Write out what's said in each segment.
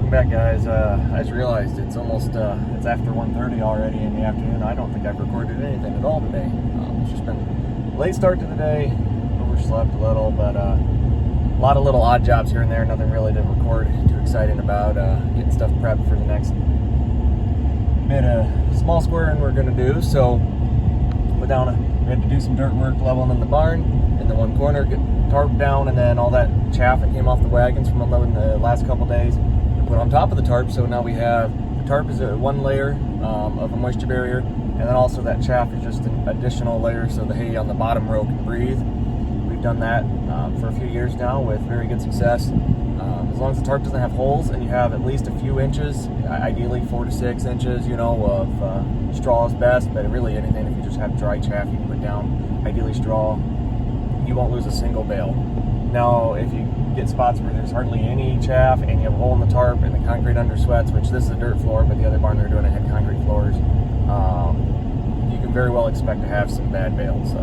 welcome back, guys. I just realized it's almost it's after 1:30 already in the afternoon. I don't think I've recorded anything at all today. It's just been a late start to the day, overslept a little, but a lot of little odd jobs here and there. Nothing really to record too exciting about. Getting stuff prepped for the next bit of small squaring we're going to do. So we had to do some dirt work leveling in the barn in the one corner, get tarp down, and then all that chaff that came off the wagons from unloading the last couple days we put on top of the tarp. So now we have the tarp is a one layer of a moisture barrier, and then also that chaff is just an additional layer so the hay on the bottom row can breathe. We've done that for a few years now with very good success. As long as the tarp doesn't have holes and you have at least a few inches, ideally 4 to 6 inches, of straw is best, but really anything, if you just have dry chaff you can put down, ideally straw, you won't lose a single bale. Now, if you get spots where there's hardly any chaff and you have a hole in the tarp and the concrete under sweats, which this is a dirt floor, but the other barn they're doing it had concrete floors, you can very well expect to have some bad bales.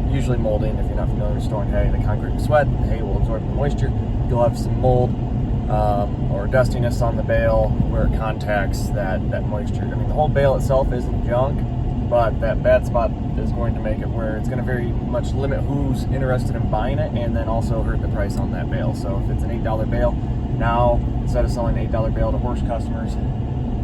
Usually molding, if you're not familiar with storing hay, the concrete will sweat, the hay will absorb the moisture, you'll have some mold or dustiness on the bale where it contacts that moisture. I mean, the whole bale itself isn't junk, but that bad spot is going to make it where it's going to very much limit who's interested in buying it, and then also hurt the price on that bale. So if it's an $8 bale, now instead of selling an $8 bale to horse customers,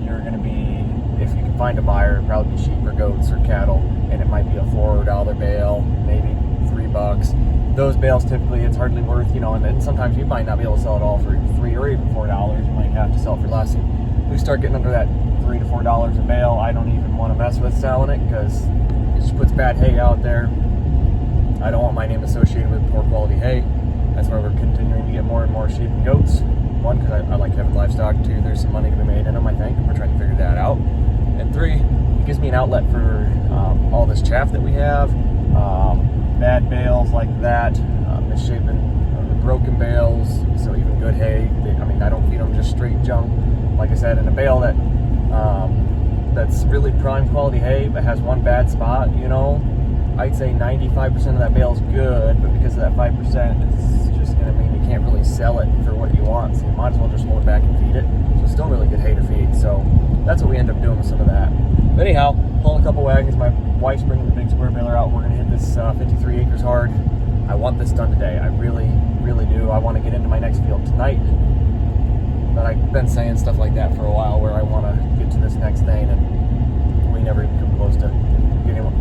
you're going to be, if you can find a buyer, it'll probably be sheep or goats or cattle, and it might be a $4 bale, maybe $3. Those bales typically it's hardly worth, and then sometimes you might not be able to sell it all for $3 or even $4. You might have to sell it for less. And we start getting under that $3 to $4 a bale, I don't even want to mess with selling it because it just puts bad hay out there. I don't want my name associated with poor quality hay. That's why we're continuing to get more and more sheep and goats. One, because I like having livestock. Two, there's some money to be made in them, I think. We're trying to figure that out. And three, it gives me an outlet for all this chaff that we have. Bad bales like that, misshapen, broken bales, so even good hay. I don't feed them just straight junk. Like I said, in a bale that's really prime quality hay but has one bad spot, I'd say 95% of that bale is good, but because of that 5%, it's just going to mean you can't really sell it for what you want, so you might as well just hold it back and feed it. So it's still really good hay to feed, so that's what we end up doing with some of that. But anyhow, pulling a couple wagons, my wife's bringing the big square baler out. We're going to hit this 53 acres hard. I want this done today. I really, really do. I want to get into my next field tonight. But I've been saying stuff like that for a while where I want to get to this next thing, and we never even come close to getting what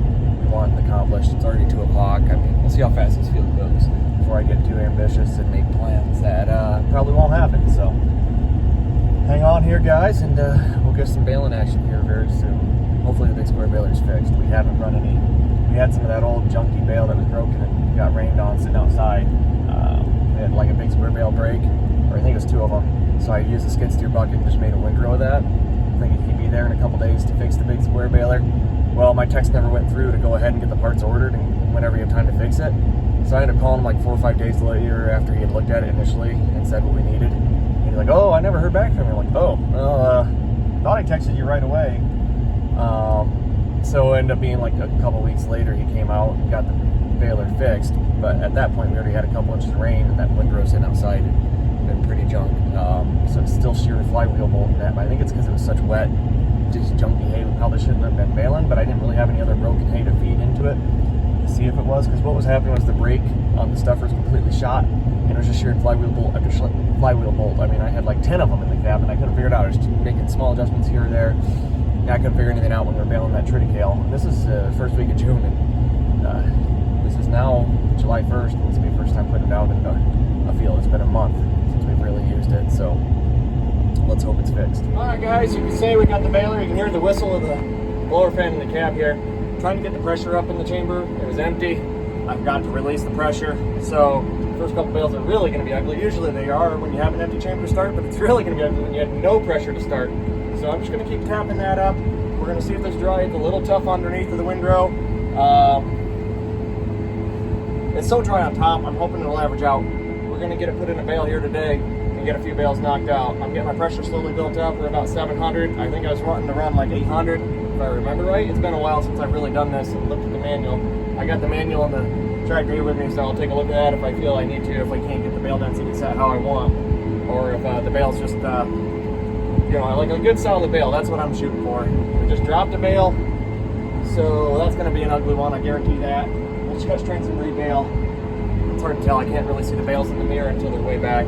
we want accomplished. It's already 2 o'clock. We'll see how fast this field goes before I get too ambitious and make plans that probably won't happen. So hang on here, guys, and we'll get some baling action here very soon. Hopefully the big square baler's fixed. We haven't run any. We had some of that old junky bale that was broken and got rained on sitting outside. We had like a big square bale break, or I think it was 2 of them. So I used the skid steer bucket and just made a windrow of that, thinking he'd be there in a couple days to fix the big square baler. Well, my text never went through to go ahead and get the parts ordered and whenever you have time to fix it. So I ended up calling him like 4 or 5 days later after he had looked at it initially and said what we needed. And he's like, "Oh, I never heard back from you." I'm like, "Oh, well, thought I texted you right away." So it ended up being like a couple weeks later he came out and got the baler fixed. But at that point we already had a couple inches of rain and that windrow sitting outside had been pretty junk. So it's still sheared flywheel bolt in that, but I think it's because it was such wet, just junky hay. We probably shouldn't have been baling, but I didn't really have any other broken hay to feed into it to see if it was, because what was happening was the brake on the stuffer was completely shot and it was just sheared flywheel bolt after flywheel bolt. I had like 10 of them in the cab and I couldn't figure it out. I was just making small adjustments here or there. I couldn't figure anything out when we were baling that triticale. And this is the first week of June, and this is now July 1st, and this will be the first time putting it out in a field. It's been a month since we've really used it, so let's hope it's fixed. Alright guys, you can say we got the baler. You can hear the whistle of the blower fan in the cab here. I'm trying to get the pressure up in the chamber. It was empty. I forgot to release the pressure, so the first couple bales are really going to be ugly. Usually they are when you have an empty chamber to start, but it's really going to be ugly when you have no pressure to start. So I'm just going to keep tapping that up. We're going to see if it's dry. It's a little tough underneath of the windrow. It's so dry on top, I'm hoping it'll average out. We're going to get it put in a bale here today and get a few bales knocked out. I'm getting my pressure slowly built up. We're about 700. I think I was wanting to run like 800, if I remember right. It's been a while since I've really done this and looked at the manual. I got the manual and the tractor here with me, so I'll take a look at that if I feel I need to, if I can't get the bale density set how I want. or if the bale's just, you know, like a good solid bale. That's what I'm shooting for. We just dropped a bale, so that's going to be an ugly one. I guarantee that. We'll just try and re-bale. It's hard to tell. I can't really see the bales in the mirror until they're way back.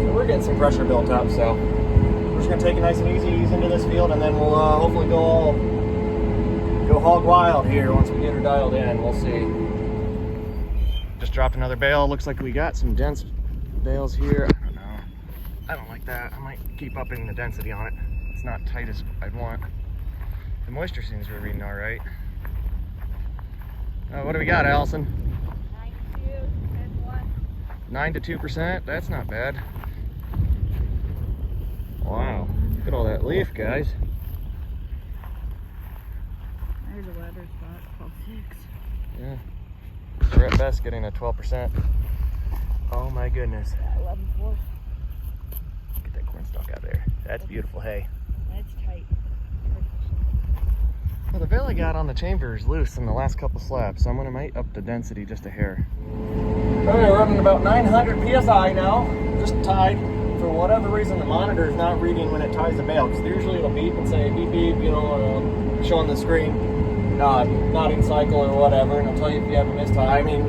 So we're getting some pressure built up, so we're just going to take it nice and easy, ease into this field, and then we'll hopefully go hog wild here once we get her dialed in. We'll see. Just dropped another bale. Looks like we got some dense bales here. I don't know. I don't like that. I might keep upping the density on it. It's not tight as I'd want. The moisture seems to be reading all right. What do we got, Allison? 9 to 2%. That's not bad. Wow. Look at all that leaf, guys. There's a weather spot, 12.6. Yeah. We're at best getting a 12%. Oh my goodness. 11.4. Get that corn stalk out there. That's beautiful hay. That's tight. Well, the bale I got on the chamber is loose in the last couple slaps, so I'm going to might up the density just a hair. Okay, we're running about 900 PSI now, just tied. For whatever reason, the monitor is not reading when it ties the bale, because usually it'll beep and say beep beep, you know, showing the screen, not in cycle or whatever, and it'll tell you if you have a mistie. I mean,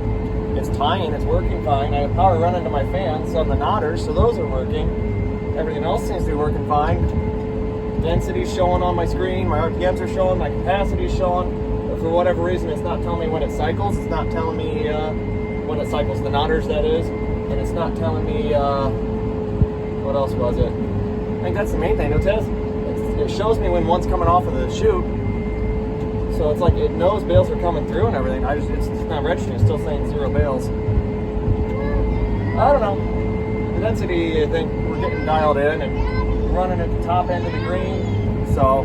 it's tying, it's working fine. I have power running to my fans on the knotters, so those are working. Everything else seems to be working fine. Density's showing on my screen, my RPMs are showing, my capacity's showing. But for whatever reason, it's not telling me when it cycles. It's not telling me when it cycles the knotters, that is. And it's not telling me, what else was it? I think that's the main thing. It shows me when one's coming off of the chute. So it's like it knows bales are coming through and everything. It's not registering, it's still saying 0 bales. I don't know. The density, I think we're getting dialed in and running at the top end of the green, so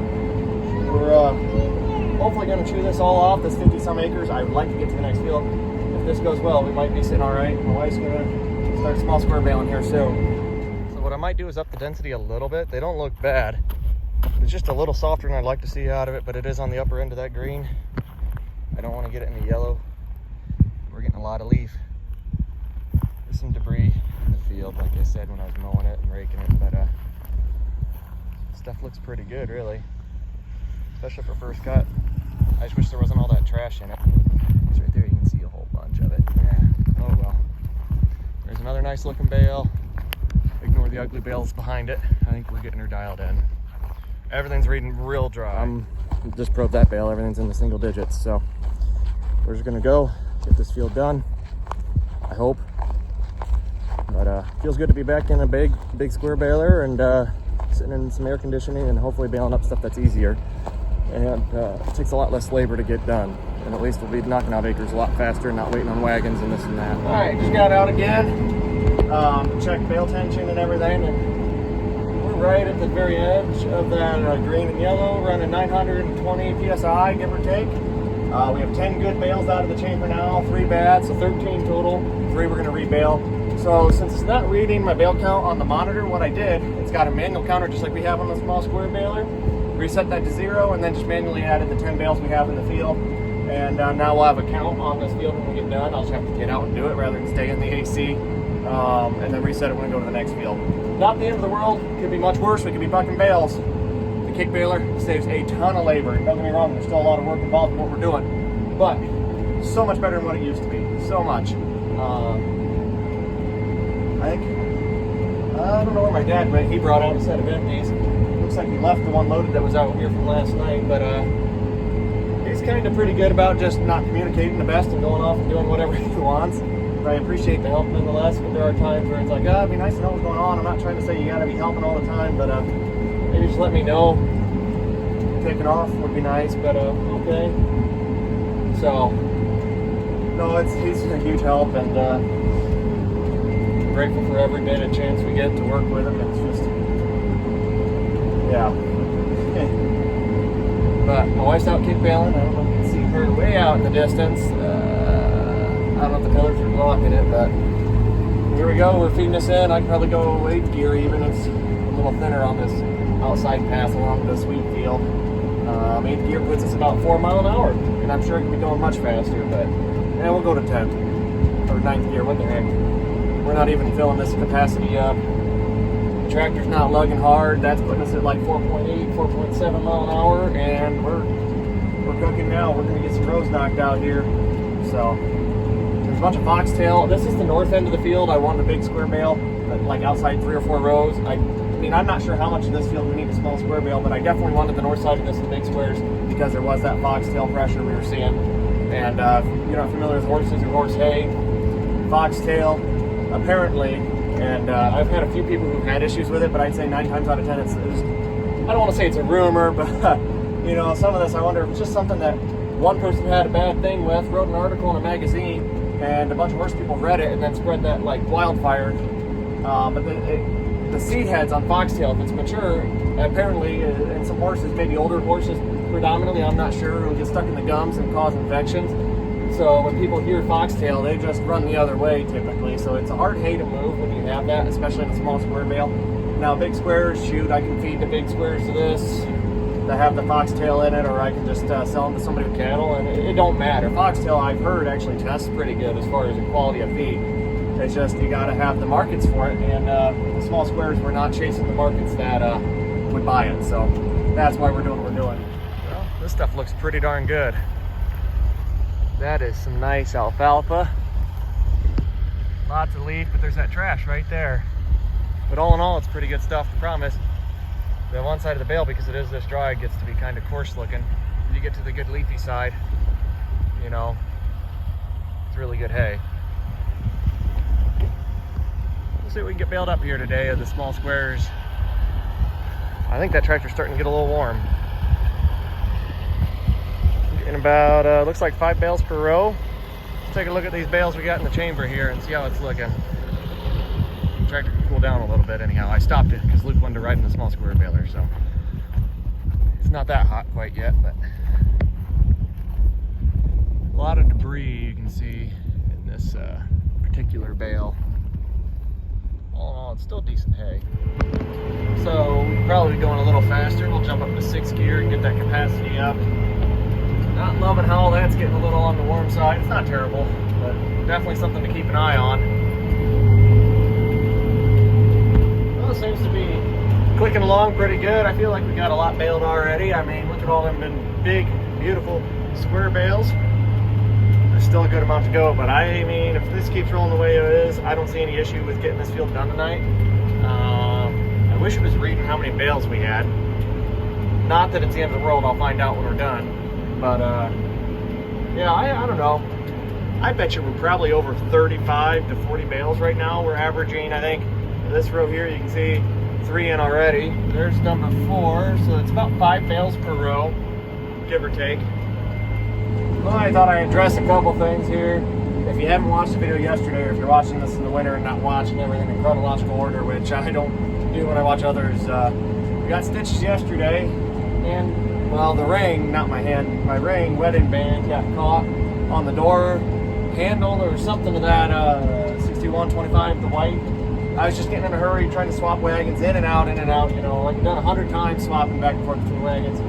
we're hopefully going to chew this all off, this 50-some acres. I would like to get to the next field. If this goes well, we might be sitting all right. My wife's going to start small square baling here soon. So what I might do is up the density a little bit. They don't look bad. It's just a little softer than I'd like to see out of it, but it is on the upper end of that green. I don't want to get it in the yellow. We're getting a lot of leaf. There's some debris in the field, like I said when I was mowing it and raking it, but stuff looks pretty good, really, especially for first cut. I just wish there wasn't all that trash in it. It's right there, you can see a whole bunch of it. Yeah. Oh well. There's another nice looking bale. Ignore the ugly bales behind it. I think we're getting her dialed in. Everything's reading real dry. Just probed that bale. Everything's in the single digits, so we're just gonna go get this field done, I hope. But feels good to be back in a big square baler and sitting in some air conditioning and hopefully baling up stuff that's easier. And it takes a lot less labor to get done. And at least we'll be knocking out acres a lot faster and not waiting on wagons and this and that. All right, just got out again. Check bale tension and everything. And we're right at the very edge of that green and yellow, running 920 PSI, give or take. We have 10 good bales out of the chamber now, 3 bad, so 13 total. 3 we're gonna rebale. So since it's not reading my bale count on the monitor, what I did, it's got a manual counter just like we have on the small square baler. Reset that to 0 and then just manually added the 10 bales we have in the field. And now we'll have a count on this field when we get done. I'll just have to get out and do it rather than stay in the AC. And then reset it when we go to the next field. Not the end of the world, could be much worse. We could be bucking bales. The kick baler saves a ton of labor. Don't get me wrong, there's still a lot of work involved in what we're doing. But so much better than what it used to be, so much. I don't know where my dad went. He brought out a set of empties. Looks like he left the one loaded that was out here from last night, but he's kind of pretty good about just not communicating the best and going off and doing whatever he wants. But I appreciate the help nonetheless, but there are times where it's like, it'd be nice to know what's going on. I'm not trying to say you gotta be helping all the time, but maybe just let me know. Taking off would be nice, but okay. So, no, he's a huge help, and grateful for every bit of chance we get to work with him. It's just, yeah. But my wife's out kick baling. I don't know if you can see her way out in the distance. I don't know if the colors are blocking it, but here we go. We're feeding this in. I can probably go 8th gear even. It's a little thinner on this outside path along the sweet field. 8th gear puts us about 4 miles an hour, and I'm sure it can be going much faster, but we'll go to 10th or 9th gear. What the heck? We're not even filling this capacity up. The tractor's not lugging hard. That's putting us at like 4.8, 4.7 mile an hour, and we're cooking now. We're gonna get some rows knocked out here. So there's a bunch of foxtail. This is the north end of the field. I wanted a big square bale, like outside 3 or 4 rows. I mean, I'm not sure how much of this field we need a small square bale, but I definitely wanted the north side of this in big squares because there was that foxtail pressure we were seeing. And you're not familiar with horses or horse hay, foxtail, apparently, and I've had a few people who've had issues with it, but I'd say 9 times out of 10 it's I don't want to say it's a rumor, but you know, some of this I wonder if it's just something that one person had a bad thing with, wrote an article in a magazine, and a bunch of horse people read it and then spread that like wildfire. But the seed heads on foxtail, if it's mature, apparently, in some horses, maybe older horses predominantly, I'm not sure, it'll get stuck in the gums and cause infections. So when people hear foxtail, they just run the other way typically. So it's a hard hay to move when you have that, especially in a small square bale. Now big squares, shoot, I can feed the big squares to this that have the foxtail in it, or I can just sell them to somebody with cattle, and it don't matter. Foxtail, I've heard, actually tests pretty good as far as the quality of feed. It's just you got to have the markets for it, and the small squares, we're not chasing the markets that would buy it. So that's why we're doing what we're doing. Well, this stuff looks pretty darn good. That is some nice alfalfa. Lots of leaf, but there's that trash right there. But all in all, it's pretty good stuff, I promise. The one side of the bale, because it is this dry, gets to be kind of coarse looking. If you get to the good leafy side, you know, it's really good hay. We'll see what we can get baled up here today of the small squares. I think that tractor's starting to get a little warm. I'm getting about, looks like 5 bales per row. Let's take a look at these bales we got in the chamber here and see how it's looking. The tractor can cool down a little bit anyhow. I stopped it because Luke wanted to ride in the small square baler, so it's not that hot quite yet, but a lot of debris you can see in this particular bale. All in all, it's still decent hay. So we'll probably be going a little faster. We'll jump up to 6th gear and get that capacity up. Not loving how that's getting a little on the warm side. It's not terrible, but definitely something to keep an eye on. Well, it seems to be clicking along pretty good. I feel like we got a lot baled already. I mean, look at all them big, beautiful square bales. There's still a good amount to go, but I mean, if this keeps rolling the way it is, I don't see any issue with getting this field done tonight. I wish it was reading how many bales we had. Not that it's the end of the world, I'll find out when we're done. But yeah, I don't know. I bet you we're probably over 35 to 40 bales right now. We're averaging, I think, this row here, you can see 3 in already. There's number 4, so it's about 5 bales per row, give or take. Well, I thought I'd address a couple things here. If you haven't watched the video yesterday, or if you're watching this in the winter and not watching everything in chronological order, which I don't do when I watch others, we got stitches yesterday, and well, the ring, not my hand, my ring wedding band got caught on the door handle or something to that 6125, the white. I was just getting in a hurry trying to swap wagons in and out, you know, like I've done 100 times swapping back and forth between wagons.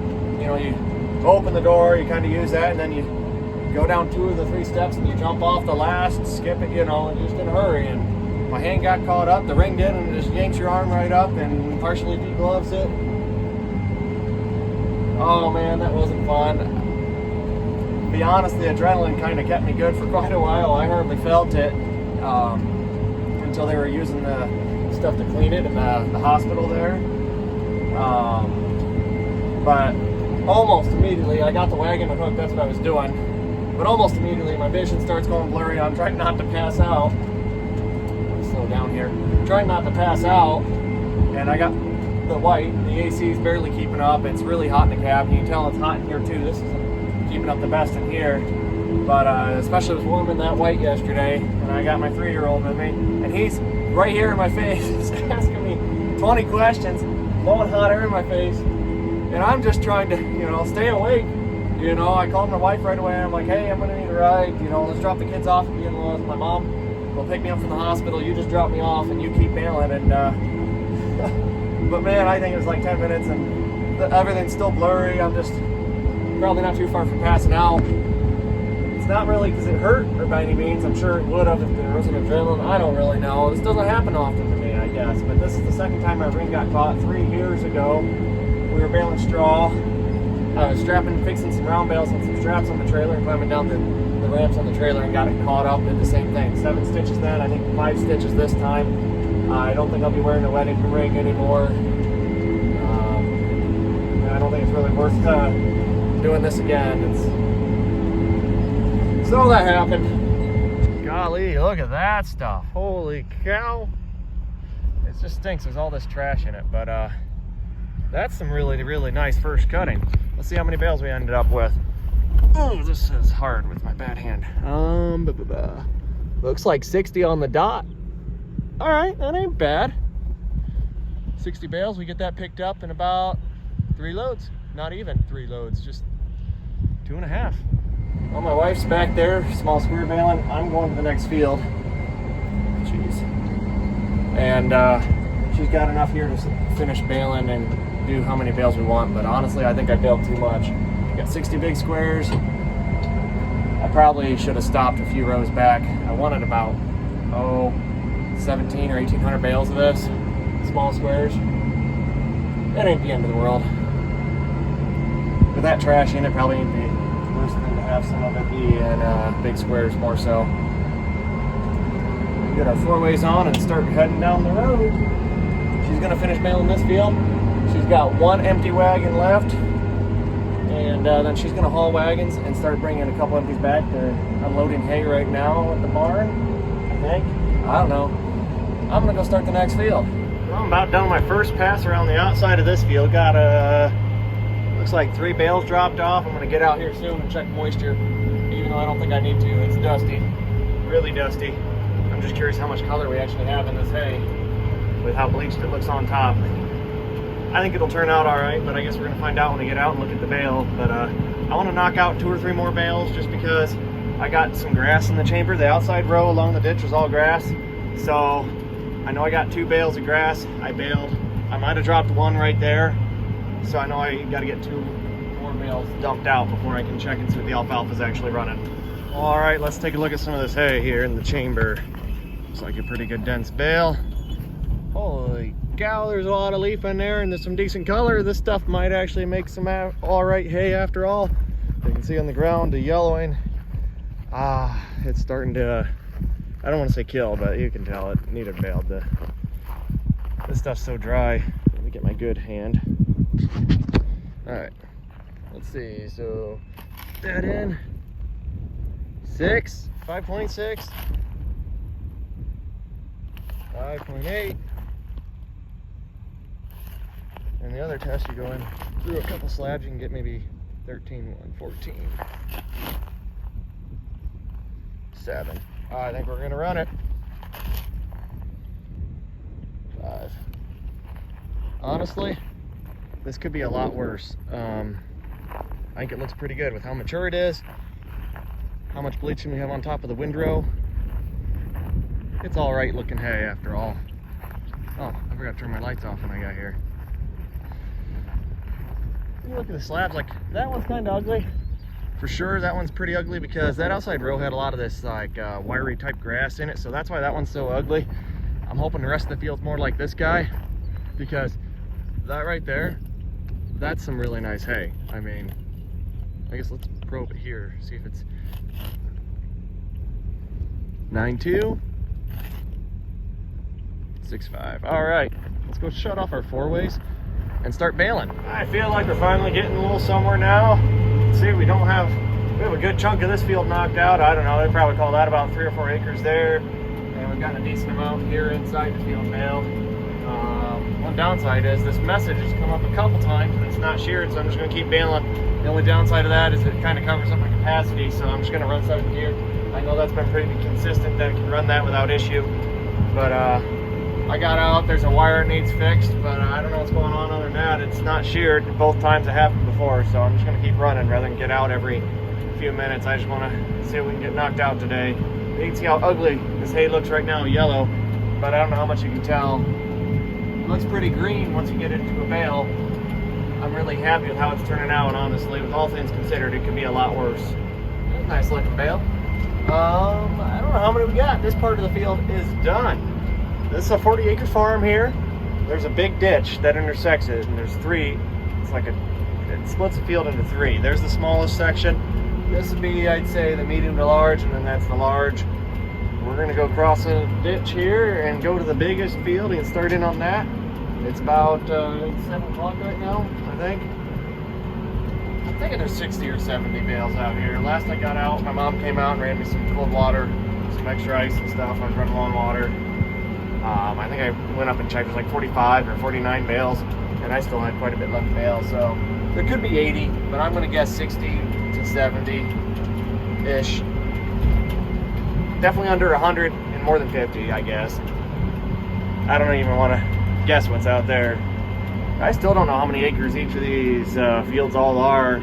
You know, you open the door, you kind of use that, and then you go down 2 of the 3 steps and you jump off the last, skip it, you know, and just in a hurry. And my hand got caught up, the ring did, and it just yanks your arm right up and partially degloves it. Oh man, that wasn't fun. To be honest, the adrenaline kind of kept me good for quite a while. I hardly felt it until they were using the stuff to clean it in the hospital there. But almost immediately, I got the wagon hooked, that's what I was doing. But almost immediately, my vision starts going blurry. I'm trying not to pass out. Slow down here. Trying not to pass out, and I got the white. The AC is barely keeping up. It's really hot in the cab. You can tell it's hot in here too. This isn't keeping up the best in here. But especially it was warm in that white yesterday, and I got my 3-year-old with me, and he's right here in my face, asking me 20 questions, blowing hot air in my face, and I'm just trying to, you know, stay awake. You know, I called my wife right away. I'm like, hey, I'm gonna need a ride. You know, let's drop the kids off at the in-laws. My mom will pick me up from the hospital. You just drop me off, and you keep bailing. And but man, I think it was like 10 minutes, and everything's still blurry. I'm just probably not too far from passing out. It's not really because it hurt or by any means. I'm sure it would have if there wasn't adrenaline. I don't really know. This doesn't happen often to me, I guess. But this is the second time my ring got caught. 3 years ago, we were baling straw. I was fixing some round bales and some straps on the trailer and climbing down the ramps on the trailer and got it caught up. Did the same thing. 7 stitches then. I think 5 stitches this time. I don't think I'll be wearing a wedding ring anymore. I don't think it's really worth doing this again. So that happened. Golly, look at that stuff. Holy cow. It just stinks. There's all this trash in it. But that's some really, really nice first cutting. Let's see how many bales we ended up with. Oh, this is hard with my bad hand. Looks like 60 on the dot. All right, that ain't bad. 60 bales, we get that picked up in about 3 loads. Not even 3 loads, just 2.5. Well, my wife's back there, small square baling. I'm going to the next field. Jeez. And she's got enough here to finish baling and do how many bales we want, but honestly, I think I baled too much. Got 60 big squares. I probably should have stopped a few rows back. I wanted about, 17 or 1,800 bales of this. Small squares. That ain't the end of the world. With that trash in it, probably ain't the worst thing to have some of it be in big squares more so. Get our 4-ways on and start heading down the road. She's gonna finish baling this field. She's got 1 empty wagon left. And then she's gonna haul wagons and start bringing a couple empties back. They're unloading hay right now at the barn, I think. I don't know. I'm gonna go start the next field. Well, I'm about done with my first pass around the outside of this field. Got looks like 3 bales dropped off. I'm gonna get out here soon and check moisture, even though I don't think I need to. It's dusty, really dusty. I'm just curious how much color we actually have in this hay with how bleached it looks on top. I think it'll turn out all right, but I guess we're gonna find out when we get out and look at the bale. But I want to knock out 2 or 3 more bales just because I got some grass in the chamber. The outside row along the ditch was all grass, so I know I got 2 bales of grass. I baled. I might have dropped 1 right there, so I know I got to get 2 more bales dumped out before I can check and see if the alfalfa is actually running. All right, let's take a look at some of this hay here in the chamber. Looks like a pretty good dense bale. Holy cow, there's a lot of leaf in there and there's some decent color. This stuff might actually make some all right hay after all. You can see on the ground the yellowing. It's starting to, I don't want to say kill, but you can tell it needed baled. This stuff's so dry. Let me get my good hand. All right, let's see. So that in 6, 5.6, 5.8. And the other test, you go in through a couple slabs, you can get maybe 13, 14, 7. I think we're gonna run it. 5. Honestly, this could be a lot worse. I think it looks pretty good with how mature it is, how much bleaching we have on top of the windrow. It's all right looking hay after all. Oh, I forgot to turn my lights off when I got here. You look at the slabs, like that one's kind of ugly. For sure, that one's pretty ugly because that outside row had a lot of this like wiry type grass in it, so that's why that one's so ugly. I'm hoping the rest of the field's more like this guy, because that right there, that's some really nice hay. I mean, I guess let's probe it here, see if it's 9.2, 6.5. All right, let's go shut off our 4-ways and start baling. I feel like we're finally getting a little somewhere now. See, we have a good chunk of this field knocked out. I don't know, they'd probably call that about 3 or 4 acres there. And we've gotten a decent amount here inside the field baled. One downside is this message has come up a couple times and it's not sheared, so I'm just gonna keep baling. The only downside of that is it kind of covers up my capacity, so I'm just gonna run 7 here. I know that's been pretty consistent that it can run that without issue. But I got out, there's a wire that needs fixed, but I don't know what's going on other than that. It's not sheared. Both times it happened before, so I'm just gonna keep running rather than get out every few minutes. I just wanna see if we can get knocked out today. You can see how ugly this hay looks right now, yellow, but I don't know how much you can tell. It looks pretty green once you get into a bale. I'm really happy with how it's turning out, honestly. With all things considered, it could be a lot worse. Nice looking bale. I don't know how many we got. This part of the field is done. This is a 40-acre farm here. There's a big ditch that intersects it, and there's three. It's like it splits the field into three. There's the smallest section. This would be, I'd say, the medium to large, and then that's the large. We're gonna go across a ditch here and go to the biggest field and start in on that. It's about 7 o'clock right now, I think. I'm thinking there's 60 or 70 bales out here. Last I got out, my mom came out and ran me some cold water, some extra ice and stuff. I was running low on water. I think I went up and checked. It was like 45 or 49 bales, and I still had quite a bit left to bale. So there could be 80, but I'm going to guess 60 to 70-ish. Definitely under 100 and more than 50, I guess. I don't even want to guess what's out there. I still don't know how many acres each of these fields all are.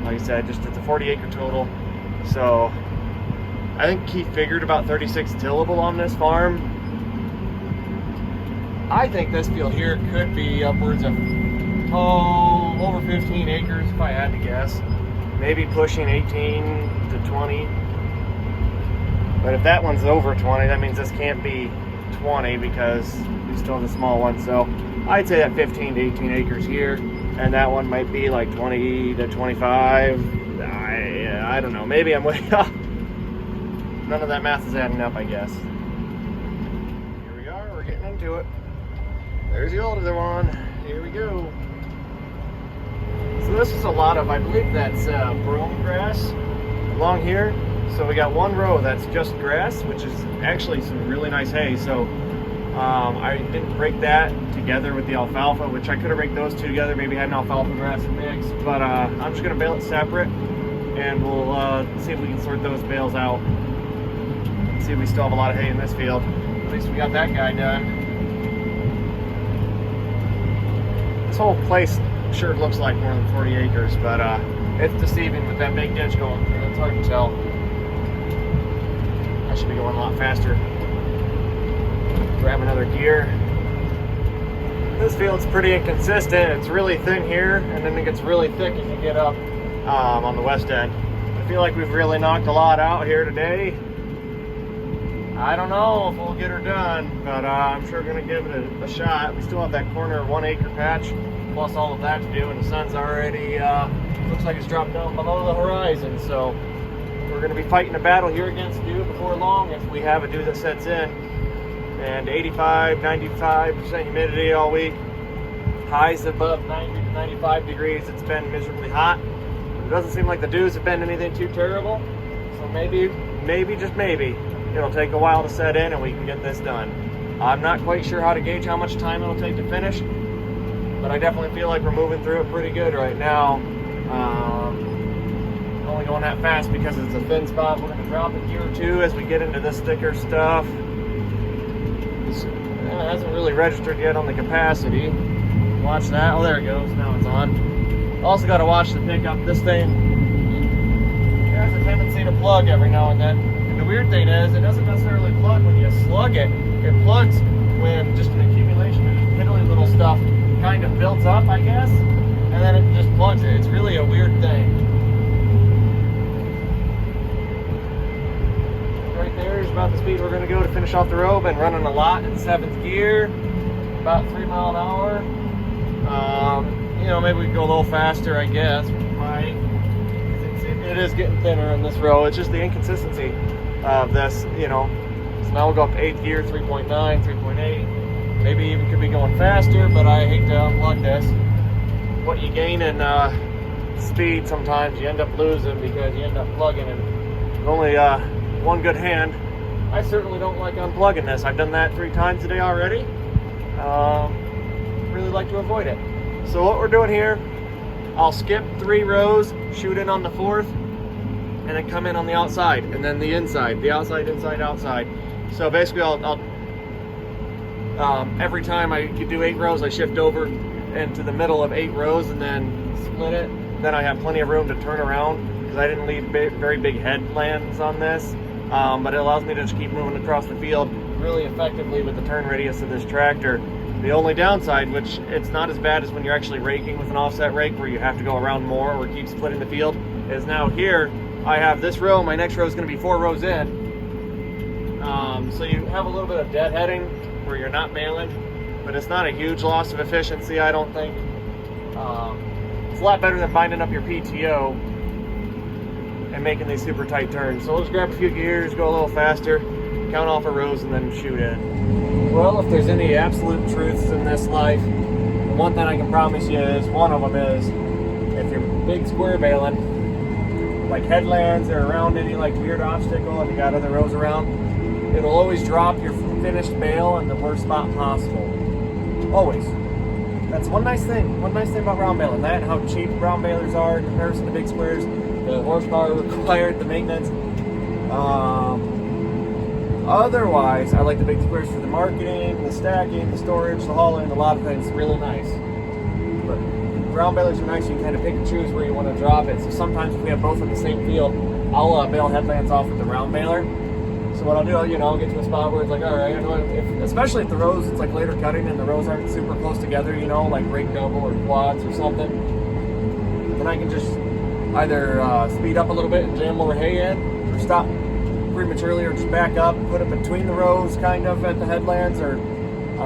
Like I said, just it's a 40-acre total. So I think he figured about 36 tillable on this farm. I think this field here could be upwards of over 15 acres if I had to guess. Maybe pushing 18 to 20. But if that one's over 20, that means this can't be 20 because we still have the small one. So I'd say that 15 to 18 acres here, and that one might be like 20 to 25. I don't know. Maybe I'm way off. None of that math is adding up, I guess. Here we are. We're getting into it. There's the older one. Here we go. So this is a lot of, I believe that's brome grass along here. So we got one row that's just grass, which is actually some really nice hay. So I didn't break that together with the alfalfa, which I could have raked those two together, maybe had an alfalfa grass mix. But I'm just going to bale it separate, and we'll see if we can sort those bales out. See if we still have a lot of hay in this field. At least we got that guy done. This whole place sure looks like more than 40 acres, but it's deceiving with that big ditch going through. It's hard to tell. I should be going a lot faster. Grab another gear. This field's pretty inconsistent. It's really thin here, and then it gets really thick as you get up on the west end. I feel like we've really knocked a lot out here today. I don't know if we'll get her done, but I'm sure going to give it a shot. We still have that corner 1 acre patch, plus all of that to do, and the sun's already, looks like it's dropped down below the horizon, so we're going to be fighting a battle here against dew before long if we have a dew that sets in. And 85, 95% humidity all week. Highs above 90 to 95 degrees. It's been miserably hot. It doesn't seem like the dews have been anything too terrible. So maybe, just maybe, it'll take a while to set in and we can get this done. I'm not quite sure how to gauge how much time it'll take to finish, but I definitely feel like we're moving through it pretty good right now. Only going that fast because it's a thin spot. We're going to drop a gear or two as we get into this thicker stuff. It hasn't really registered yet on the capacity. Watch that. Oh, there it goes. Now it's on. Also got to watch the pickup. This thing has a tendency to plug every now and then. And the weird thing is, it doesn't necessarily plug when you slug it. It plugs when just an accumulation of piddly little stuff kind of builds up, I guess. And then it just plugs it. It's really a weird thing. Right there is about the speed we're going to go to finish off the row. Been running a lot in 7th gear, about 3 miles an hour. You know, maybe we can go a little faster, I guess. It is getting thinner in this row. It's just the inconsistency of this, you know. So now we'll go up to 8th gear, 3.9, 3.8. Maybe even could be going faster, but I hate to unplug this. What you gain in speed sometimes you end up losing because you end up plugging, and only one good hand. I certainly don't like unplugging this. I've done that 3 times today already. Really like to avoid it. So what we're doing here, I'll skip 3 rows, shoot in on the 4th, and then come in on the outside, and then the inside, the outside, inside, outside. So basically I'll every time I do 8 rows, I shift over into the middle of 8 rows and then split it. Then I have plenty of room to turn around because I didn't leave very big headlands on this. But it allows me to just keep moving across the field really effectively with the turn radius of this tractor. The only downside, which it's not as bad as when you're actually raking with an offset rake where you have to go around more or keep splitting the field, is now here I have this row, my next row is going to be 4 rows in. So you have a little bit of deadheading where you're not baling, but it's not a huge loss of efficiency, I don't think. It's a lot better than binding up your PTO and making these super tight turns. So we'll just grab a few gears, go a little faster, count off our rows, and then shoot in. Well, if there's any absolute truths in this life, the one thing I can promise you is, one of them is, if you're big square baling, like headlands or around any like weird obstacle and you got other rows around, it'll always drop your finished bale in the worst spot possible. Always. That's one nice thing. One nice thing about round baling. That and how cheap round balers are in comparison to big squares. The horsepower required, the maintenance. Otherwise, I like the big squares for the marketing, the stacking, the storage, the hauling, a lot of things. Really nice. But round balers are nice. You can kind of pick and choose where you want to drop it. So sometimes if we have both in the same field, I'll bale headlands off with the round baler. So what I'll do, I'll get to a spot where it's like, all right, especially if the rows, it's like later cutting and the rows aren't super close together, like rake double or quads or something, then I can just either speed up a little bit and jam more hay in, or stop prematurely, or just back up and put it between the rows kind of at the headlands, or if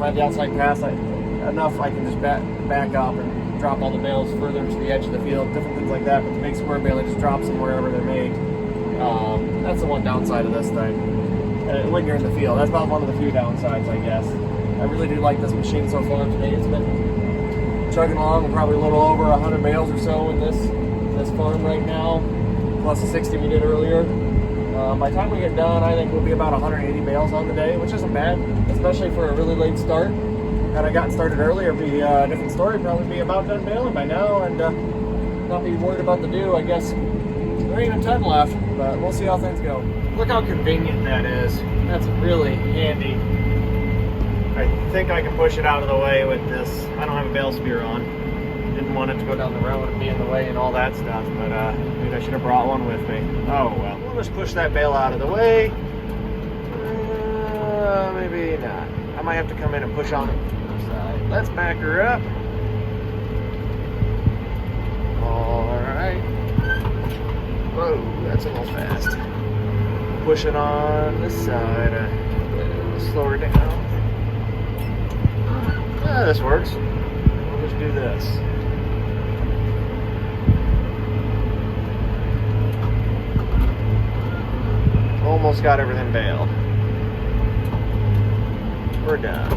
I have the outside pass enough, I can just back up and drop all the bales further to the edge of the field, different things like that. But the big square baler just drops them wherever they're made. That's the one downside of this thing. When you're in the field, that's about one of the few downsides, I guess. I really do like this machine so far today. It's been chugging along, probably a little over 100 bales or so in this farm right now, plus the 60 we did earlier. By the time we get done, I think we'll be about 180 bales on the day, which isn't bad, especially for a really late start. Had I gotten started earlier, it'd be a different story. Probably be about done baling by now, and not be worried about the dew. I guess there ain't a ton left, but we'll see how things go. Look how convenient that is. That's really handy. I think I can push it out of the way with this. I don't have a bale spear on. Didn't want it to go down the road and be in the way and all that stuff, but maybe I should have brought one with me. Oh well. We'll just push that bale out of the way. Maybe not. I might have to come in and push on it from the side. Let's back her up. Alright. Whoa, that's a little fast. Push it on this side. Slow her down. Yeah, this works. We'll just do this. Almost got everything baled. We're done.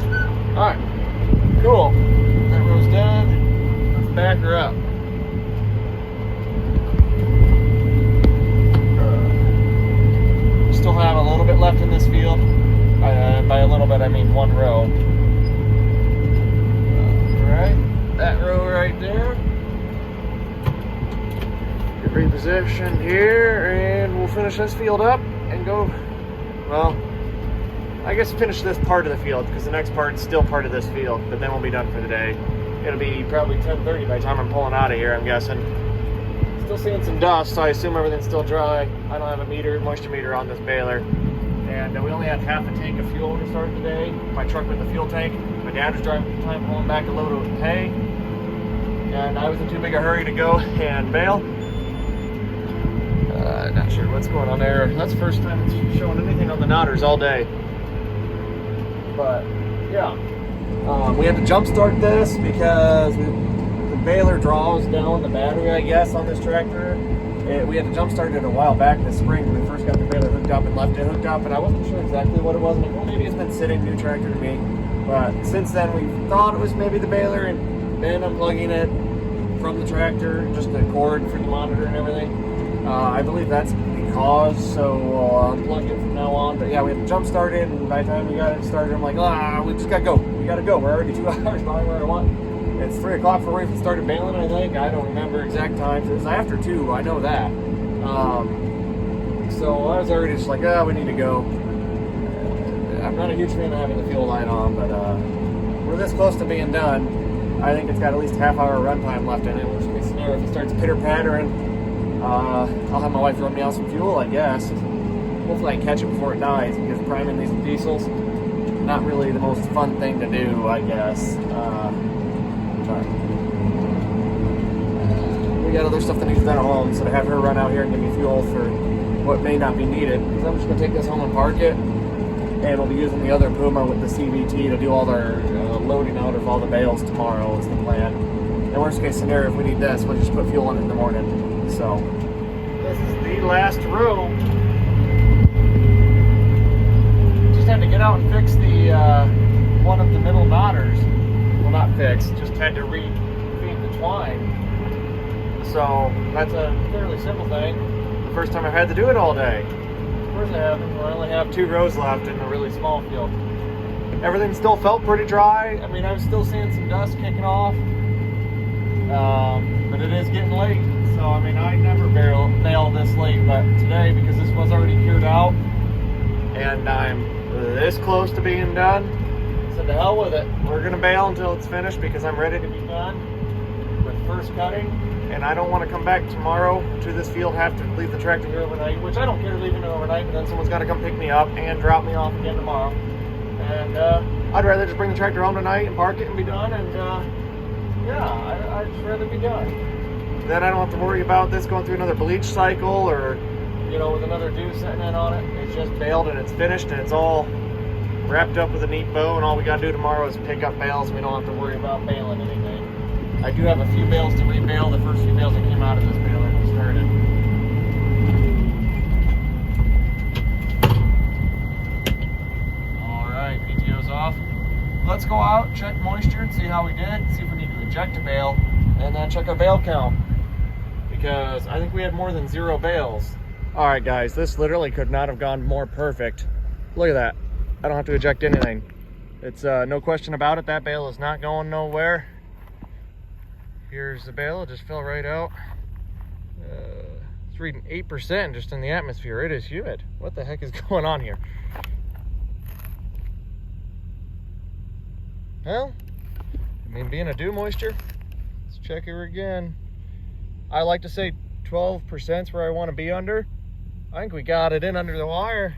Alright. Cool. That row's done. Let's back her up. Still have a little bit left in this field. By a little bit, I mean one row. Alright, that row right there. Get repositioned here, and we'll finish this field up and go, well, I guess finish this part of the field, because the next part's still part of this field, but then we'll be done for the day. It'll be probably 10:30 by the time I'm pulling out of here, I'm guessing. Still seeing some dust, so I assume everything's still dry. I don't have a moisture meter on this baler. And we only had half a tank of fuel to start the day. My truck with the fuel tank. My dad was driving at the time, pulling back a load of hay. And I was in too big a hurry to go and bail. Not sure what's going on there. That's the first time it's showing anything on the knotters all day. But, yeah. We had to jump start this because the baler draws down the battery, I guess, on this tractor. We had to jump start it a while back this spring when we first got the baler hooked up and left it hooked up, and I wasn't sure exactly what it was. I'm like, well, maybe it's been sitting, new tractor to me. But since then, we thought it was maybe the baler, and then unplugging it from the tractor, just the cord for the monitor and everything. I believe that's because, so I'll unplug it from now on. But yeah, we had to jump start it, and by the time we got it started, I'm like, we just gotta go. We gotta go. We're already 2 hours behind where I want. It's 3 o'clock before we even started baling, I think. I don't remember exact times. It was after 2, I know that. So I was already just like, we need to go. I'm not a huge fan of having the fuel light on, but we're this close to being done. I think it's got at least a half-hour runtime left in it. Worst case scenario, if it starts pitter-pattering, I'll have my wife run me out some fuel, I guess. Hopefully I can catch it before it dies, because priming these diesels, not really the most fun thing to do, I guess. But we got other stuff that needs done at home, so to have her run out here and give me fuel for what may not be needed, because I'm just going to take this home and park it, and we'll be using the other Puma with the CVT to do all their loading out of all the bales tomorrow is the plan. And worst case scenario, if we need this, we'll just put fuel in it in the morning. So this is the last row. Just had to get out and fix the one of the middle knotters. Well, not fix, just had to re-feed the twine. So that's a fairly simple thing. The first time I've had to do it all day. First I haven't. I only have 2 rows left in a really small field. Everything still felt pretty dry. I mean, I was still seeing some dust kicking off. But it is getting late. So, I mean, I never bale this late, but today, because this was already cured out, and I'm this close to being done, so to hell with it. We're gonna bale until it's finished because I'm ready to be done with first cutting, and I don't want to come back tomorrow to this field, have to leave the tractor here overnight, which I don't care leaving it overnight, but then someone's got to come pick me up and drop me off again tomorrow. And I'd rather just bring the tractor home tonight and park it and be done, and yeah, I'd just rather be done. Then I don't have to worry about this going through another bleach cycle or, you know, with another dew setting in on it. It's just baled and it's finished and it's all wrapped up with a neat bow, and all we got to do tomorrow is pick up bales, and we don't have to worry about baling anything. I do have a few bales to rebale, the first few bales that came out of this baler when we started. Alright, PTO's off. Let's go out, check moisture, and see how we did, see if we need to eject a bale, and then check our bale count, because I think we had more than 0 bales. Alright guys, this literally could not have gone more perfect. Look at that. I don't have to eject anything. It's no question about it, that bale is not going nowhere. Here's the bale, it just fell right out. It's reading 8% just in the atmosphere. It is humid. What the heck is going on here? Well, I mean, being a dew moisture, let's check here again. I like to say 12% is where I want to be under. I think we got it in under the wire.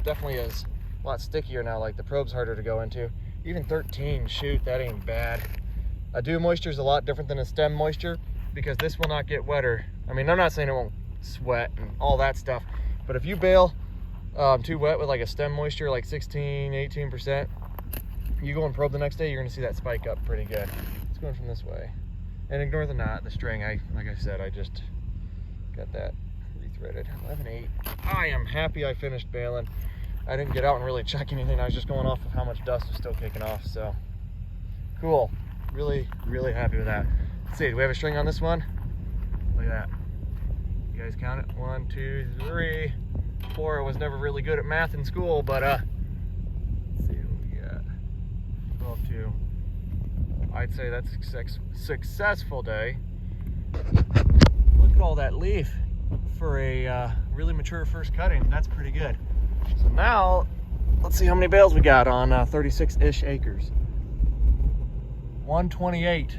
Definitely is a lot stickier now, like the probe's harder to go into. Even 13, shoot, that ain't bad. A dew moisture is a lot different than a stem moisture because this will not get wetter. I mean, I'm not saying it won't sweat and all that stuff, but if you bale too wet with like a stem moisture, like 16, 18%, you go and probe the next day, you're gonna see that spike up pretty good. It's going from this way. And ignore the knot, the string. Like I said, I just got that rethreaded. 11/8. I am happy I finished baling. I didn't get out and really check anything. I was just going off of how much dust was still kicking off, so cool. Really, really happy with that. Let's see, do we have a string on this one? Look at that. You guys count it? 1, 2, 3, 4. I was never really good at math in school, but let's see what we got. 12, 2. I'd say that's a successful day. Look at all that leaf for a really mature first cutting. That's pretty good. So now, let's see how many bales we got on 36-ish acres. 128.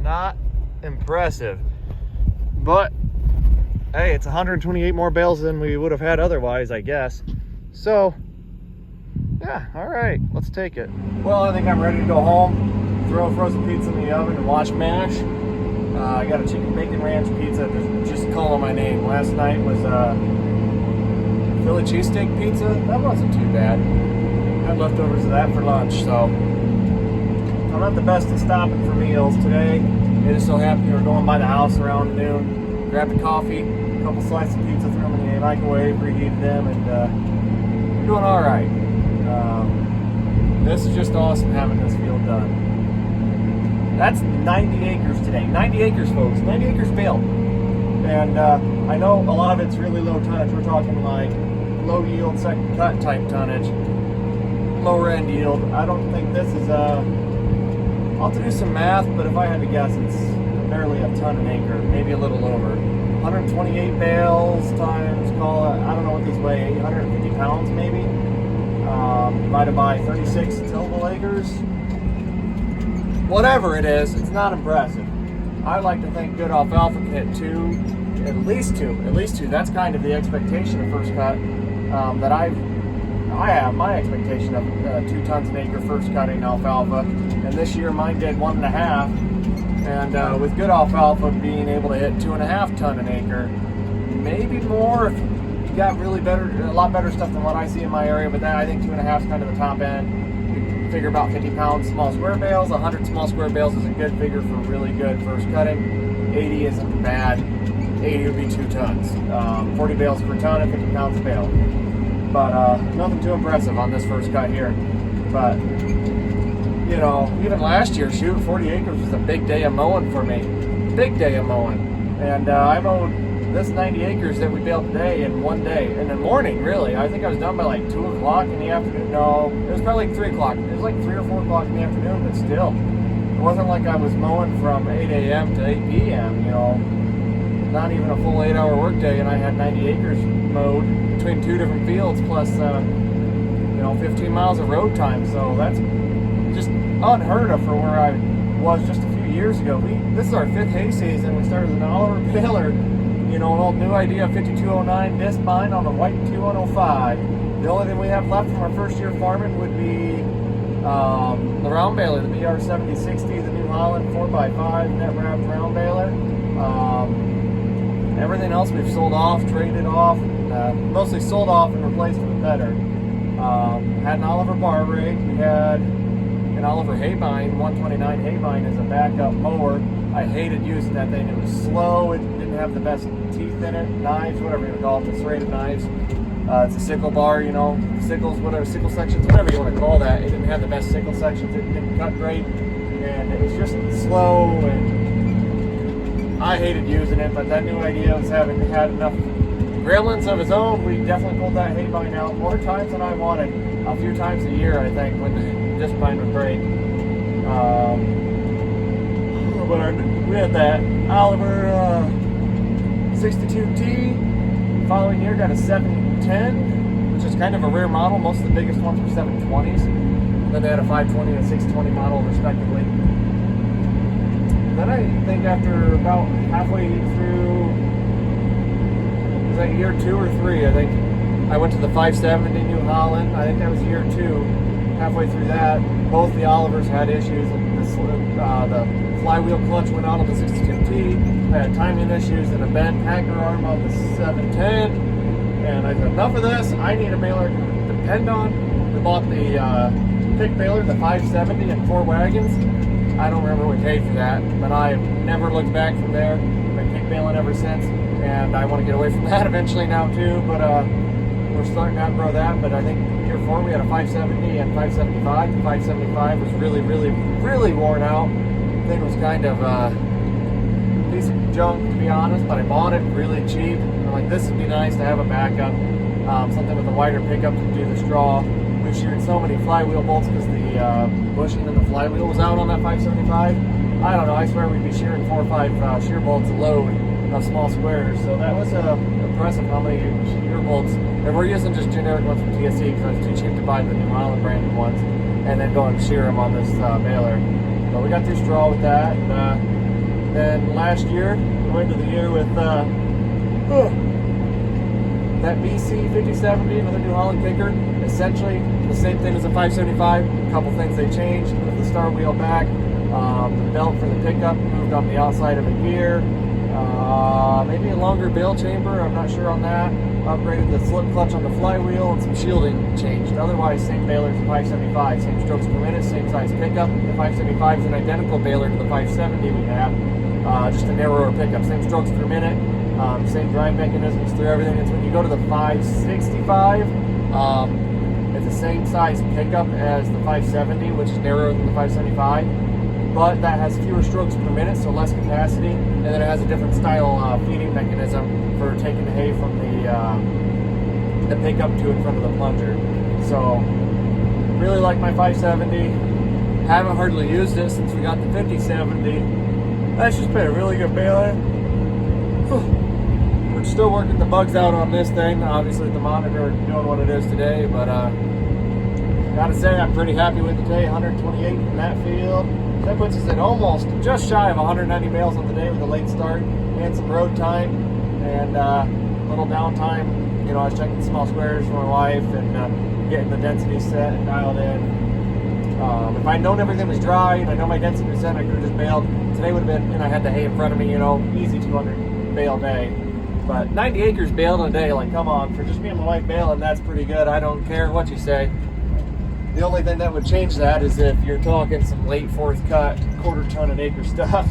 Not impressive. But, hey, it's 128 more bales than we would have had otherwise, I guess. So, yeah, all right, let's take it. Well, I think I'm ready to go home, throw a frozen pizza in the oven and watch MASH. I got a chicken bacon ranch pizza, just calling my name. Last night was Philly cheesesteak pizza. That wasn't too bad. Had leftovers of that for lunch, so I'm not the best at stopping for meals today. It just so happened we were going by the house around noon, grabbed a coffee, a couple slices of pizza, threw them in the microwave, reheated them, and we're doing all right. This is just awesome having this field done. That's 90 acres today. 90 acres, folks. 90 acres baled. And I know a lot of it's really low tonnage. We're talking like low yield, second cut type tonnage, lower end yield. I don't think this is I'll have to do some math, but if I had to guess, it's barely a ton an acre, maybe a little over. 128 bales times, call it, I don't know what these weigh, 850 pounds maybe, divided by 36 tillable acres. Whatever it is, it's not impressive. I like to think good alfalfa can hit at least two. That's kind of the expectation of first cut that I have my expectation of 2 tons an acre first cutting alfalfa, and this year mine did 1.5, And with good alfalfa being able to hit 2.5 ton an acre, maybe more if you got really a lot better stuff than what I see in my area, but I think 2.5 is kind of the top end. You figure about 50 pounds small square bales. 100 small square bales is a good figure for really good first cutting. 80 isn't bad. 80 would be 2 tons. 40 bales per ton and 50 pounds a bale. But nothing too impressive on this first cut here. But you know, even last year, shoot, 40 acres was a big day of mowing for me. Big day of mowing. And I mowed this 90 acres that we baled today in one day. In the morning, really. I think I was done by like 2 o'clock in the afternoon. No, it was probably like 3 o'clock. It was like 3 or 4 o'clock in the afternoon, but still. It wasn't like I was mowing from 8 a.m. to 8 p.m., you know. Not even a full 8-hour workday, and I had 90 acres mowed between 2 different fields, plus, 15 miles of road time. So that's just unheard of for where I was just a few years ago. This is our 5th hay season. We started with an Oliver baler, you know, an old new idea 5209 disc bind on a white 2105. The only thing we have left from our first year farming would be the round baler, the BR 7060, the New Holland 4x5 net wrapped round baler. Everything else we've sold off, traded off, mostly sold off and replaced with better. Had an Oliver bar rake. We had an Oliver haybind, 129 haybind as a backup mower. I hated using that thing. It was slow. It didn't have the best teeth in it, knives, whatever you want to call them, the serrated knives. It's a sickle bar, you know, sickles, whatever, sickle sections, whatever you want to call that. It didn't have the best sickle sections. It didn't cut great, and it was just slow, and I hated using it. But that new idea was having had enough gremlins of his own. We definitely pulled that haybind out more times than I wanted. A few times a year, I think, when the disc bind would break. But we had that Oliver 62T. Following year got a 7010, which is kind of a rare model. Most of the biggest ones were 720s. Then they had a 520 and a 620 model, respectively. Then I think after about halfway through, was that year 2 or 3? I think I went to the 570 New Holland. I think that was year 2. Halfway through that, both the Olivers had issues. The flywheel clutch went out on the 62T. I had timing issues and a bent hanger arm on the 710. And I said, enough of this. I need a baler to depend on. We bought the pick baler, the 570 and 4 wagons. I don't remember what we paid for that, but I've never looked back from there. I've been kick baling ever since, and I want to get away from that eventually now too. But we're starting to outgrow that. But I think year 4 we had a 570 and 575. The 575 was really, really, really worn out. The thing was kind of a piece of junk, to be honest, but I bought it really cheap. I'm like, this would be nice to have a backup, something with a wider pickup to do the straw. We've sheared so many flywheel bolts because the bushing in the flywheel was out on that 575. I don't know, I swear we'd be shearing 4 or 5 shear bolts a load of small squares. So that was impressive how many shear bolts. And we're using just generic ones from TSC because it's too cheap to buy the New Holland branded ones and then go and shear them on this baler. But we got through straw with that. And then last year, we went to the year with that BC 5070 with a New Holland kicker. Essentially the same thing as a 575. A couple things they changed. Moved the star wheel back. The belt for the pickup moved on the outside of the gear. Maybe a longer bail chamber, I'm not sure on that. Upgraded the slip clutch on the flywheel and some shielding changed. Otherwise, same baler as the 575, same strokes per minute, same size pickup. The 575 is an identical baler to the 570 we have, just a narrower pickup. Same strokes per minute, same drive mechanisms through everything. It's when you go to the 565, it's the same size pickup as the 570, which is narrower than the 575. But that has fewer strokes per minute, so less capacity, and then it has a different style feeding mechanism for taking the hay from the pickup to in front of the plunger. So, really like my 570. Haven't hardly used it since we got the 5070. That's just been a really good baler. We're still working the bugs out on this thing. Obviously, the monitor doing what it is today, but gotta say I'm pretty happy with it today. 128 in that field. That puts us at almost just shy of 190 bales on the day with a late start and some road time and a little downtime. You know, I was checking small squares for my wife and getting the density set and dialed in. If I'd known everything was dry and I know my density was set, I could have just baled. Today would have been, and I had the hay in front of me, you know, easy 200 bale day. But 90 acres baled in a day, like, come on, for just me and my wife baling, that's pretty good. I don't care what you say. The only thing that would change that is if you're talking some late fourth cut, quarter ton an acre stuff.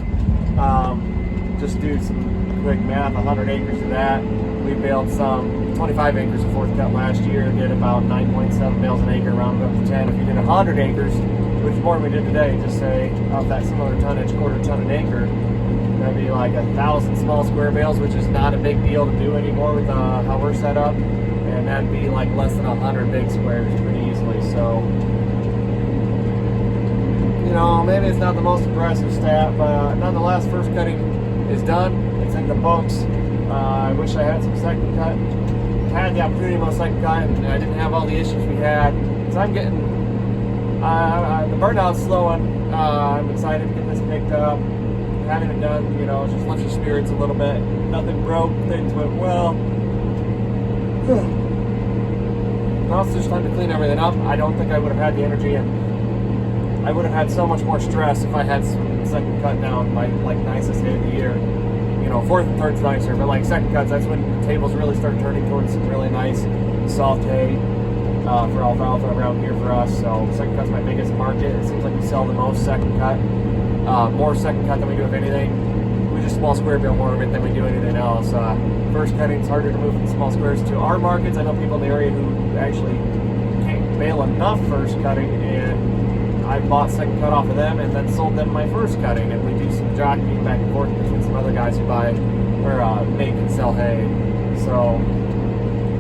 Just do some quick math, 100 acres of that. We baled some 25 acres of fourth cut last year and did about 9.7 bales an acre, rounded up to 10. If you did 100 acres, which is more than we did today, just say of that similar tonnage, quarter ton an acre, that'd be like 1,000 small square bales, which is not a big deal to do anymore with how we're set up. And that'd be like less than 100 big squares pretty easily. So, you know, maybe it's not the most impressive stat, but nonetheless, first cutting is done. It's in the books. I wish I had some second cut. Had the opportunity to mow second cut, and I didn't have all the issues we had. So I'm getting the burnout's slowing. I'm excited to get this picked up. Having it done, you know, just lifts your spirits a little bit. Nothing broke. Things went well. Now it's just time to clean everything up. I don't think I would have had the energy, and I would have had so much more stress if I had some second cut down my like nicest day of the year. You know, fourth and third's nicer, but like second cuts, that's when the tables really start turning towards some really nice soft hay for alfalfa around here for us. So second cut's my biggest market. It seems like we sell the most second cut, more second cut than we do of anything. We just small square bale more of it than we do anything else. First cutting's harder to move from small squares to our markets. I know people in the area who actually can't bale enough first cutting, and I bought second cut off of them and then sold them my first cutting, and we do some jockeying back and forth between some other guys who buy or make and sell hay. So,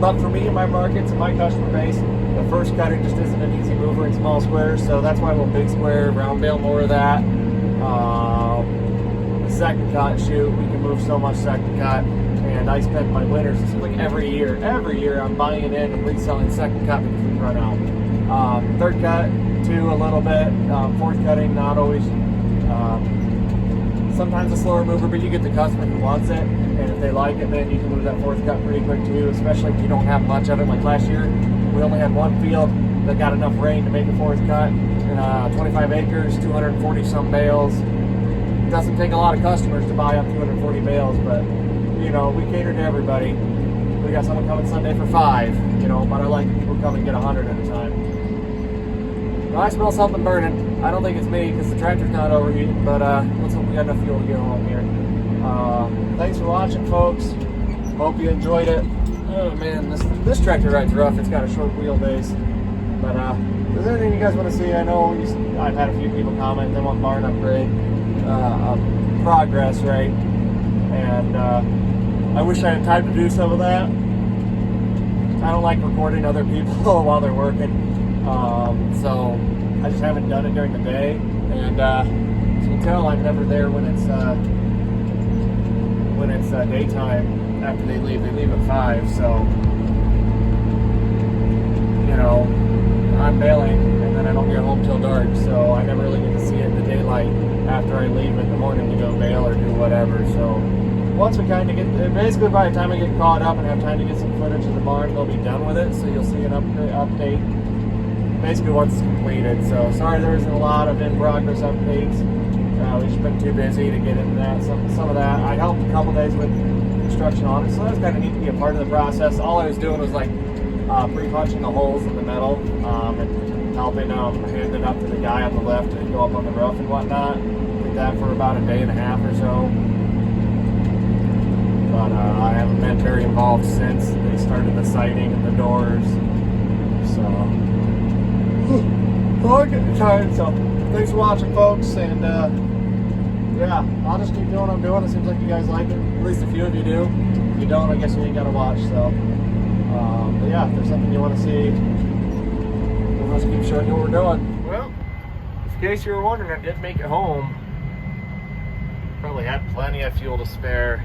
but for me and my markets and my customer base, the first cutting just isn't an easy mover in small squares, so that's why we'll big square, round bale more of that. The second cut, shoot, we can move so much second cut, and I spend my winters, it seems like every year I'm buying it in and reselling second cut because we run out. Third cut, too, a little bit. Fourth cutting, not always. Sometimes a slower mover, but you get the customer who wants it, and if they like it, then you can move that fourth cut pretty quick too, especially if you don't have much of it. Like last year, we only had one field that got enough rain to make a fourth cut, and 25 acres, 240 some bales. It doesn't take a lot of customers to buy up 240 bales, but you know, we cater to everybody. We got someone coming Sunday for 5, you know, but I like people come and get 100 at a time. I smell something burning. I don't think it's me because the tractor's not overheating, but let's hope we got enough fuel to get home here. Thanks for watching, folks. Hope you enjoyed it. Oh man, this tractor ride's rough. It's got a short wheelbase. But is there anything you guys want to see? I know I've had a few people comment they want barn upgrade, progress, right? And I wish I had time to do some of that. I don't like recording other people while they're working. So I just haven't done it during the day, and as you can tell, I'm never there when it's daytime after they leave. They leave at 5, so you know, I'm bailing, and then I don't get home till dark, so I never really get to see it in the daylight after I leave in the morning to go bail or do whatever. So once we kind of get, basically by the time I get caught up and have time to get some footage of the barn, they'll be done with it, so you'll see an update basically once it's completed. So sorry there isn't a lot of in-progress updates. We've just been too busy to get into that. Some of that. I helped a couple days with construction on it, so that was kind of neat to be a part of the process. All I was doing was like pre-punching the holes in the metal and helping hand it up to the guy on the left to go up on the roof and whatnot. Did that for about a day and a half or so. But I haven't been very involved since they started the siding and the doors. So I'm getting tired, so thanks for watching, folks, and yeah, I'll just keep doing what I'm doing. It seems like you guys like it, at least a few of you do. If you don't, I guess you ain't gotta watch. So but yeah, if there's something you want to see, we'll just keep showing you what we're doing. Well, in case you were wondering, I did make it home. Probably had plenty of fuel to spare.